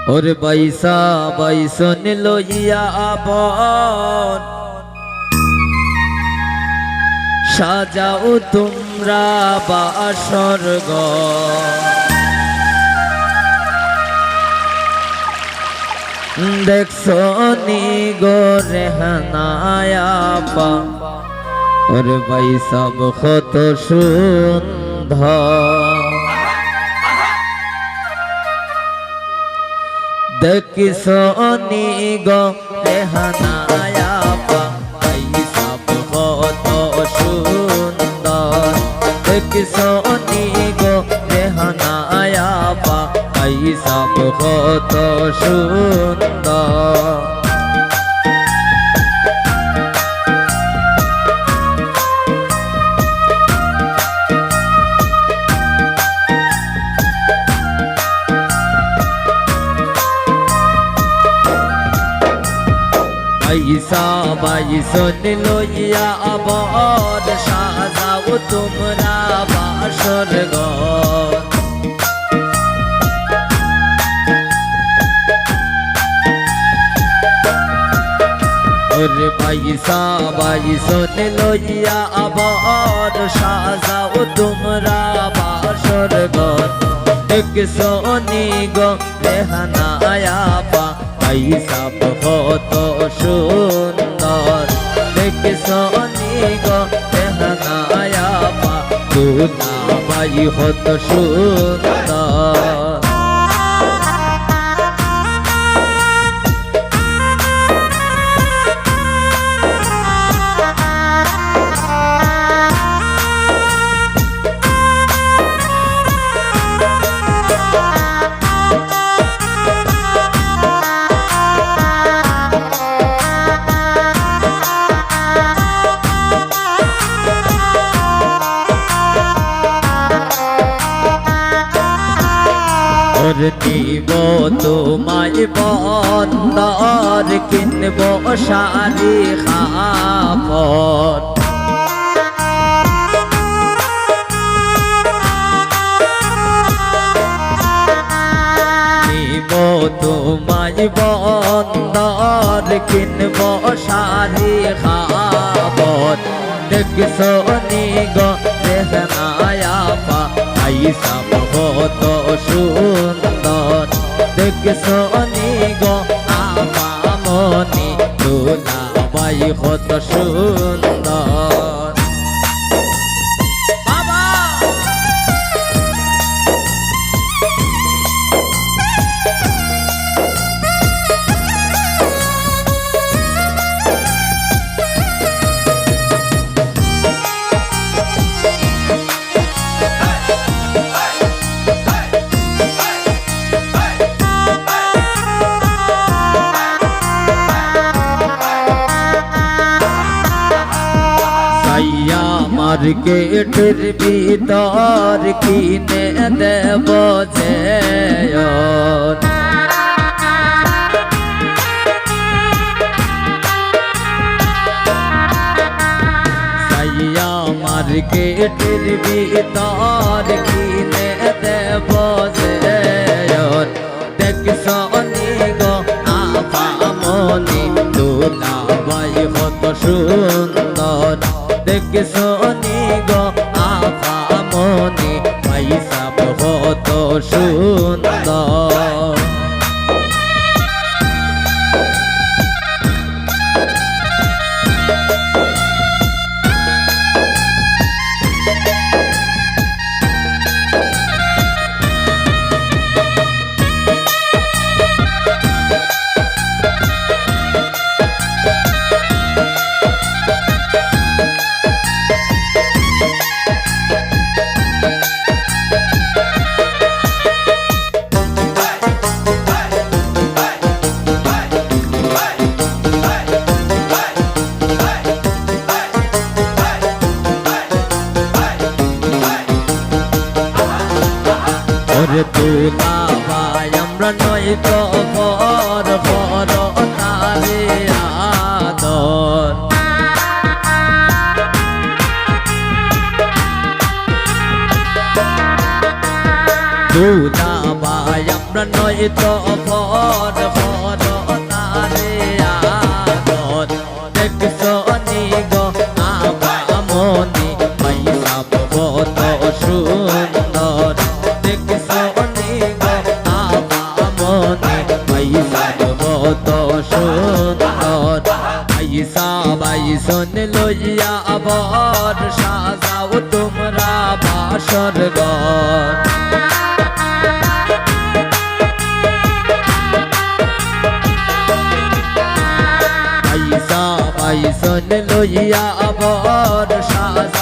ওরে বাইসা বাইসন লইয়া আবন সাজাও তোমরা বাসর ঘর। দেখছো নি গো রেহানায়াপা ওরে বাইসা কত সুন্দর। দেখিছো নি গো রেহানায়াপা বাইসা কত সুন্দর। দেখিছো নি গো রেহানায়াপা বাইসা কত সুন্দর। বাইসা বাইসন লইয়া আবর সাজাও তোমরা বাসর ঘর। ওরে বাইসা বাইসন লইয়া আবর সাজাও তোমরা বাসর ঘর। দেখছো নি গো রেহানায়াপা বাইসা কত সুন্দর। দেখছো নি গো রেহানায়াপা দুলাভাই কত সুন্দর। নিব তোমায় বন্দর কিনব শাড়ি কাপড়। নিব তোমায় বন্দর কিনব শাড়ি কাপড়। দেখছো নি গো রেহানায়াপা বাইসা কত সুন্দর। দেখছো নি গো আপামনি দুলাভাই কত সুন্দর। মার্কেটের ভিতর কিনে দেব যে সাইয়া মার্কেটের ভিতর কিনে দেব যে। দেখছো নি গো আপামনি দুলাভাই কত সুন্দর। দেখছো নি গো আপামনি বাইসা কত সুন্দর। ওরে দুলাভাই আমরা নয় তো পর পর তারে আদর। দুলাভাই আমরা নয় তো পর পর তারে আদর দেখছো নি গো আপামনি পয়সা কত সুন্দর দেখছো নি গো আপামনি পয়সা কত সুন্দর পয়সা বাইসন লইয়া বর সাজাও তোমরা বাসর ঘর পয়সা বাইসন লইয়া বর সাজা